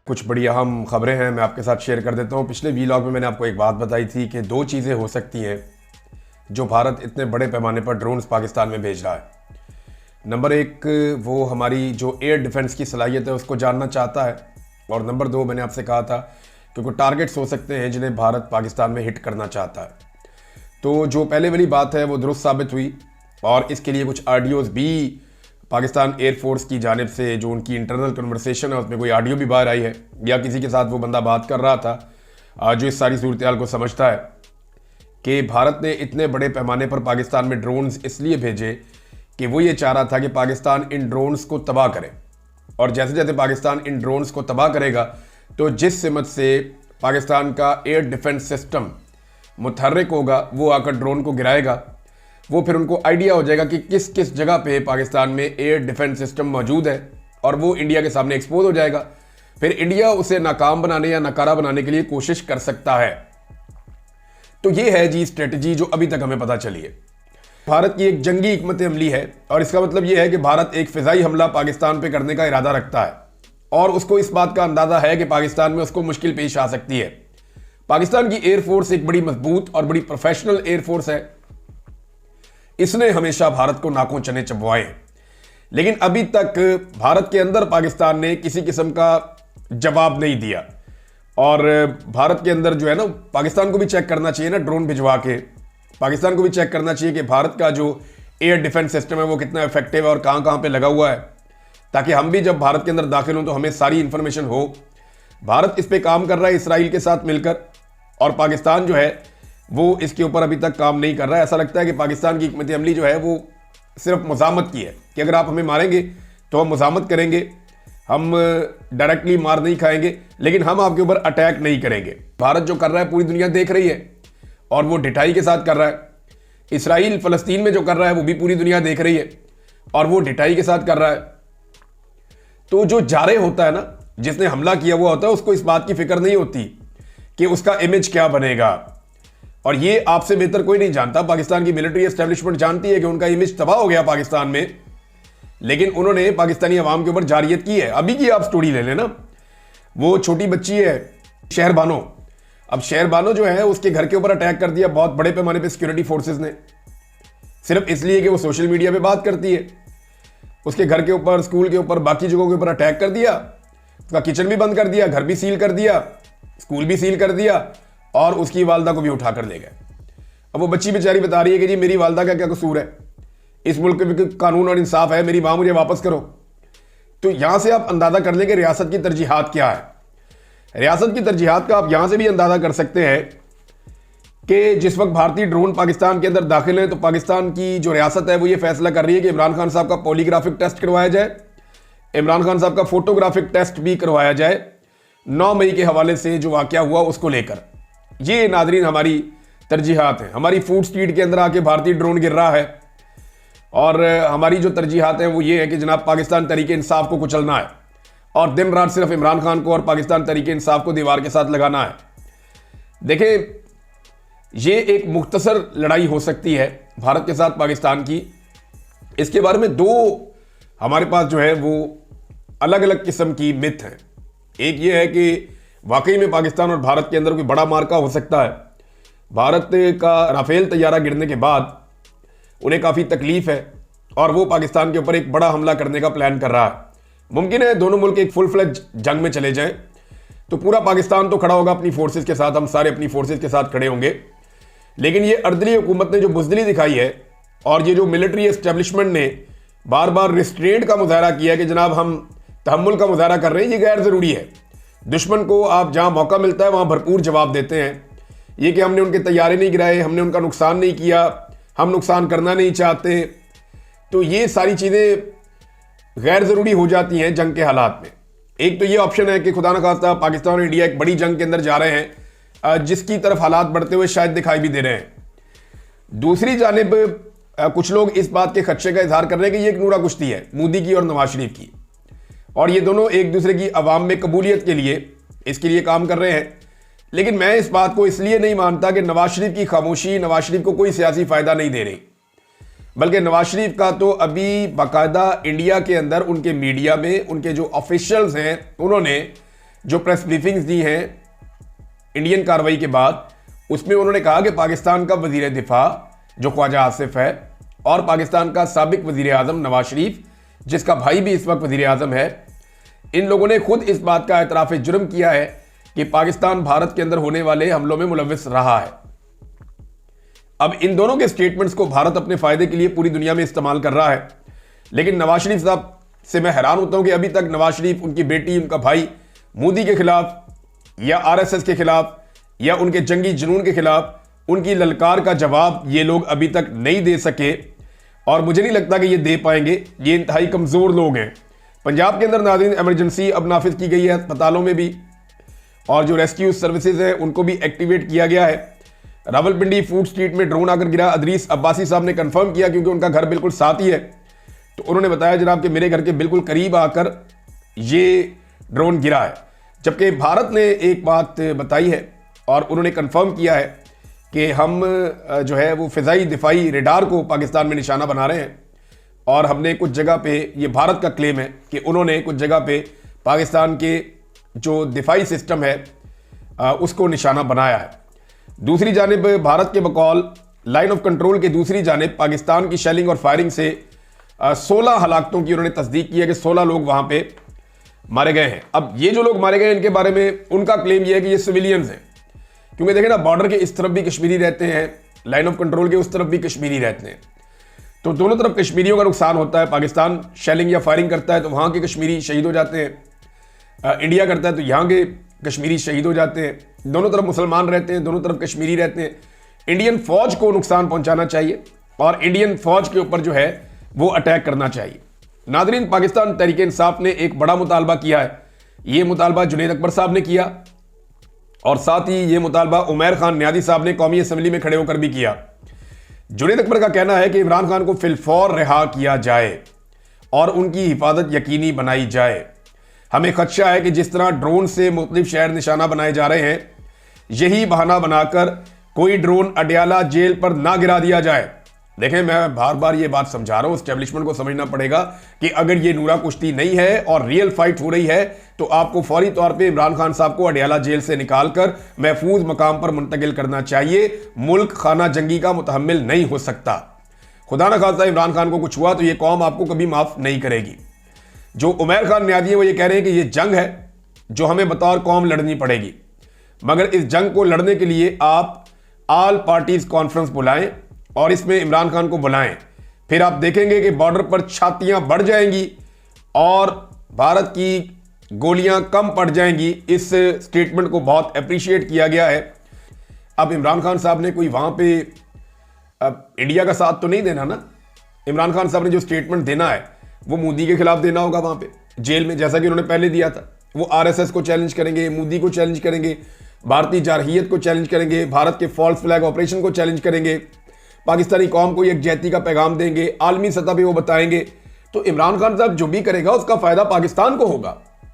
कुछ बड़ी अहम खबरें हैं, मैं आपके साथ शेयर कर देता हूँ। पिछले वीलॉग में मैंने आपको एक बात बताई थी कि दो चीज़ें हो सकती हैं जो भारत इतने बड़े पैमाने पर ड्रोन्स पाकिस्तान में भेज रहा है। नंबर एक, वो हमारी जो एयर डिफेंस की सलाहियत है उसको जानना चाहता है, और नंबर दो, मैंने आपसे कहा था कि कुछ टारगेट्स हो सकते हैं जिन्हें भारत पाकिस्तान में हिट करना चाहता है। तो जो पहले वाली बात है वो दुरुस्त साबित हुई, और इसके लिए कुछ ऑडियोज़ भी पाकिस्तान एयरफोर्स की जानिब से, जो उनकी इंटरनल कन्वर्सेशन है उसमें कोई ऑडियो भी बाहर आई है, या किसी के साथ वो बंदा बात कर रहा था जो इस सारी सूरत हाल को समझता है कि भारत ने इतने बड़े पैमाने पर पाकिस्तान में ड्रोन्स इसलिए भेजे कि वो ये चाह रहा था कि पाकिस्तान इन ड्रोन्स को तबाह करे, और जैसे जैसे पाकिस्तान इन ड्रोन्स को तबाह करेगा तो जिस सिमत से पाकिस्तान का एयर डिफेंस सिस्टम मुतहर्रिक होगा, वो आकर ड्रोन को गिराएगा, वो फिर उनको आइडिया हो जाएगा कि किस किस जगह पे पाकिस्तान में एयर डिफेंस सिस्टम मौजूद है, और वो इंडिया के सामने एक्सपोज हो जाएगा। फिर इंडिया उसे नाकाम बनाने या नकारा बनाने के लिए कोशिश कर सकता है। तो ये है जी स्ट्रेटजी जो अभी तक हमें पता चली है। भारत की एक जंगी हिकमत अमली है, और इसका मतलब ये है कि भारत एक फिजाई हमला पाकिस्तान पे करने का इरादा रखता है, और उसको इस बात का अंदाजा है कि पाकिस्तान में उसको मुश्किल पेश आ सकती है। पाकिस्तान की एयरफोर्स एक बड़ी मजबूत और बड़ी प्रोफेशनल एयरफोर्स है। इसने हमेशा भारत को नाकों चने चबवाए, लेकिन अभी तक भारत के अंदर पाकिस्तान ने किसी किस्म का जवाब नहीं दिया। और भारत के अंदर जो है ना, पाकिस्तान को भी चेक करना चाहिए ना, ड्रोन भिजवा के पाकिस्तान को भी चेक करना चाहिए कि भारत का जो एयर डिफेंस सिस्टम है वो कितना इफेक्टिव है और कहां कहां पे लगा हुआ है, ताकि हम भी जब भारत के अंदर दाखिल हों तो हमें सारी इंफॉर्मेशन हो। भारत इस पे काम कर रहा है इसराइल के साथ मिलकर, और पाकिस्तान जो है वो इसके ऊपर अभी तक काम नहीं कर रहा है। ऐसा लगता है कि पाकिस्तान की हिकमत अमली जो है वो सिर्फ मुज़ामत की है कि अगर आप हमें मारेंगे तो हम मुज़ामत करेंगे, हम डायरेक्टली मार नहीं खाएंगे, लेकिन हम आपके ऊपर अटैक नहीं करेंगे। भारत जो कर रहा है पूरी दुनिया देख रही है, और वो ढिठाई के साथ कर रहा है। इसराइल फ़लस्तीन में जो कर रहा है वो भी पूरी दुनिया देख रही है, और वो ढिठाई के साथ कर रहा है। तो जो जारे होता है ना, जिसने हमला किया हुआ होता है, उसको इस बात की फिक्र नहीं होती कि उसका इमेज क्या बनेगा, और ये आपसे बेहतर कोई नहीं जानता। पाकिस्तान की मिलिट्री एस्टेब्लिशमेंट जानती है कि उनका इमेज तबाह हो गया पाकिस्तान में, लेकिन उन्होंने पाकिस्तानी अवाम के ऊपर जारियत की है। अभी की आप स्टोरी ले लेना, वो छोटी बच्ची है शहरबानो। अब शहरबानो जो है उसके घर के ऊपर अटैक कर दिया बहुत बड़े पैमाने पे सिक्योरिटी फोर्सेस ने, सिर्फ इसलिए कि वो सोशल मीडिया पे बात करती है। उसके घर के ऊपर, स्कूल के ऊपर, बाकी जगहों के ऊपर अटैक कर दिया, उसका किचन भी बंद कर दिया, घर भी सील कर दिया, स्कूल भी सील कर दिया, और उसकी वालदा को भी उठाकर ले गए। अब वो बच्ची बेचारी बता रही है कि जी मेरी वालदा का क्या कसूर है, इस मुल्क में कानून और इंसाफ है, मेरी मां मुझे वापस करो। तो यहां से आप अंदाजा कर लें कि रियासत की तरजीहात क्या है। रियासत की तरजीहात का आप यहां से भी अंदाजा कर सकते हैं कि जिस वक्त भारतीय ड्रोन पाकिस्तान के अंदर दाखिल है, तो पाकिस्तान की जो रियासत है वो ये फैसला कर रही है कि इमरान खान साहब का पॉलीग्राफिक टेस्ट करवाया जाए, इमरान खान साहब का फोटोग्राफिक टेस्ट भी करवाया जाए 9 मई के हवाले से जो वाकया हुआ उसको लेकर। ये नादरीन हमारी तरजीहात है। हमारी फूड स्ट्रीट के अंदर आके भारतीय ड्रोन गिर रहा है, और हमारी जो तरजीहात हैं वो ये है कि जनाब पाकिस्तान तरीके इंसाफ को कुचलना है, और दिन रात सिर्फ इमरान खान को और पाकिस्तान तरीके इंसाफ को दीवार के साथ लगाना है। देखें, ये एक मुख्तसर लड़ाई हो सकती है भारत के साथ पाकिस्तान की। इसके बारे में दो हमारे पास जो है वो अलग अलग किस्म की मिथ है। एक ये है कि वाकई में पाकिस्तान और भारत के अंदर कोई बड़ा मार्का हो सकता है। भारत का राफेल तैयारा गिरने के बाद उन्हें काफ़ी तकलीफ है, और वो पाकिस्तान के ऊपर एक बड़ा हमला करने का प्लान कर रहा है। मुमकिन है दोनों मुल्क एक फुल फ्लेज जंग में चले जाएं, तो पूरा पाकिस्तान तो खड़ा होगा अपनी फोर्सेज के साथ, हम सारे अपनी फोर्सेज के साथ खड़े होंगे। लेकिन ये अर्दली हुकूमत ने जो बुजदिली दिखाई है, और ये जो मिलिट्री एस्टेब्लिशमेंट ने बार बार रिस्ट्रेंट का मुजाहरा किया है कि जनाब हम तहम्मुल का मुजाहरा कर रहे हैं, ये गैर ज़रूरी है। दुश्मन को आप जहां मौका मिलता है वहां भरपूर जवाब देते हैं। ये कि हमने उनके तैयारे नहीं गिराए, हमने उनका नुकसान नहीं किया, हम नुकसान करना नहीं चाहते, तो ये सारी चीज़ें गैर ज़रूरी हो जाती हैं जंग के हालात में। एक तो ये ऑप्शन है कि खुदा न खास्ता पाकिस्तान और इंडिया एक बड़ी जंग के अंदर जा रहे हैं, जिसकी तरफ हालात बढ़ते हुए शायद दिखाई भी दे रहे हैं। दूसरी जानिब कुछ लोग इस बात के खदशे का इजहार कर रहे हैं कि ये एक नूरा कुश्ती है मोदी की और नवाज शरीफ की, और ये दोनों एक दूसरे की अवाम में कबूलियत के लिए इसके लिए काम कर रहे हैं। लेकिन मैं इस बात को इसलिए नहीं मानता कि नवाज शरीफ की खामोशी नवाज शरीफ को कोई सियासी फ़ायदा नहीं दे रही, बल्कि नवाज शरीफ का तो अभी बाकायदा इंडिया के अंदर उनके मीडिया में उनके जो ऑफिशियल्स हैं उन्होंने जो प्रेस ब्रीफिंग्स दी हैं इंडियन कार्रवाई के बाद, उसमें उन्होंने कहा कि पाकिस्तान का वजीर दिफा जो ख्वाजा आसिफ है और पाकिस्तान का साबिक वजीर आजम नवाज शरीफ, जिसका भाई भी इस वक्त वजीर आजम है, इन लोगों ने खुद इस बात का एतराफ़ जुर्म किया है कि पाकिस्तान भारत के अंदर होने वाले हमलों में मुलव्विस रहा है। अब इन दोनों के स्टेटमेंट्स को भारत अपने फायदे के लिए पूरी दुनिया में इस्तेमाल कर रहा है, लेकिन नवाज शरीफ साहब से मैं हैरान होता हूं कि अभी तक नवाज शरीफ, उनकी बेटी, उनका भाई मोदी के खिलाफ या आरएसएस के खिलाफ या उनके जंगी जुनून के खिलाफ उनकी ललकार का जवाब ये लोग अभी तक नहीं दे सके, और मुझे नहीं लगता कि ये दे पाएंगे। ये इंतहाई कमज़ोर लोग हैं। पंजाब के अंदर नाज़रीन इमरजेंसी अब नाफिज की गई है अस्पतालों में भी, और जो रेस्क्यू सर्विसेज हैं उनको भी एक्टिवेट किया गया है। रावलपिंडी फूड स्ट्रीट में ड्रोन आकर गिरा। अदरीस अब्बासी साहब ने कंफर्म किया, क्योंकि उनका घर बिल्कुल साथ ही है, तो उन्होंने बताया जनाब कि मेरे घर के बिल्कुल करीब आकर ये ड्रोन गिरा है। जबकि भारत ने एक बात बताई है और उन्होंने कंफर्म किया है कि हम जो है वो फ़िज़ाई दिफाई रेडार को पाकिस्तान में निशाना बना रहे हैं, और हमने कुछ जगह पे, ये भारत का क्लेम है कि उन्होंने कुछ जगह पे पाकिस्तान के जो दिफाई सिस्टम है उसको निशाना बनाया है। दूसरी जानिब भारत के बकौल लाइन ऑफ कंट्रोल के दूसरी जानिब पाकिस्तान की शेलिंग और फायरिंग से 16 हलाकतों की उन्होंने तस्दीक की है कि 16 लोग वहां पे मारे गए हैं। अब ये जो लोग मारे गए इनके बारे में उनका क्लेम ये है कि ये सिविलियंस हैं, क्योंकि देखें ना, बॉर्डर के इस तरफ भी कश्मीरी रहते हैं, लाइन ऑफ कंट्रोल के उस तरफ भी कश्मीरी रहते हैं, तो दोनों तरफ कश्मीरियों का नुकसान होता है। पाकिस्तान शेलिंग या फायरिंग करता है तो वहाँ के कश्मीरी शहीद हो जाते हैं, इंडिया करता है तो यहाँ के कश्मीरी शहीद हो जाते हैं। दोनों तरफ मुसलमान रहते हैं, दोनों तरफ कश्मीरी रहते हैं। इंडियन फौज को नुकसान पहुँचाना चाहिए और इंडियन फौज के ऊपर जो है वो अटैक करना चाहिए। नादरीन, पाकिस्तान तहरीक इंसाफ ने एक बड़ा मुतालबा किया है। ये मुतालबा जुनैद अकबर साहब ने किया, और साथ ही ये मुतालबा उमैर खान न्यादी साहब ने कौमी असम्बली में खड़े होकर भी किया। जुनैद अकबर का कहना है कि इमरान खान को फिलफौर रिहा किया जाए और उनकी हिफाजत यकीनी बनाई जाए। हमें खदशा है कि जिस तरह ड्रोन से मुख्तलिफ शहर निशाना बनाए जा रहे हैं, यही बहाना बनाकर कोई ड्रोन अडयाला जेल पर ना गिरा दिया जाए। देखें, मैं बार बार ये बात समझा रहा हूं, एस्टेब्लिशमेंट को समझना पड़ेगा कि अगर ये नूरा कुश्ती नहीं है और रियल फाइट हो रही है तो आपको फौरी तौर पे इमरान खान साहब को अडयाला जेल से निकालकर महफूज मकाम पर मुंतकिल करना चाहिए। मुल्क खाना जंगी का मुतहम्मिल नहीं हो सकता। खुदा न खास्ता इमरान खान को कुछ हुआ तो ये कौम आपको कभी माफ नहीं करेगी। जो उमैर खान न्यादी है वो ये कह रहे हैं कि ये जंग है जो हमें बतौर कौम लड़नी पड़ेगी, मगर इस जंग को लड़ने के लिए आप ऑल पार्टीज कॉन्फ्रेंस बुलाएं और इसमें इमरान खान को बुलाएं। फिर आप देखेंगे कि बॉर्डर पर छातियां बढ़ जाएंगी और भारत की गोलियां कम पड़ जाएंगी। इस स्टेटमेंट को बहुत अप्रिशिएट किया गया है। अब इमरान खान साहब ने कोई वहां पे इंडिया का साथ तो नहीं देना ना। इमरान खान साहब ने जो स्टेटमेंट देना है वो मोदी के खिलाफ देना होगा वहां पे जेल में, जैसा कि उन्होंने पहले दिया था। वो आरएसएस को चैलेंज करेंगे, मोदी को चैलेंज करेंगे, भारतीय जारहियत को चैलेंज करेंगे, भारत के फॉल्स फ्लैग ऑपरेशन को चैलेंज करेंगे, पाकिस्तानी कौम को यकजहती का पैगाम देंगे, आलमी सतह पे वो बताएंगे। तो इमरान खान साहब जो भी करेगा उसका फायदा पाकिस्तान को होगा।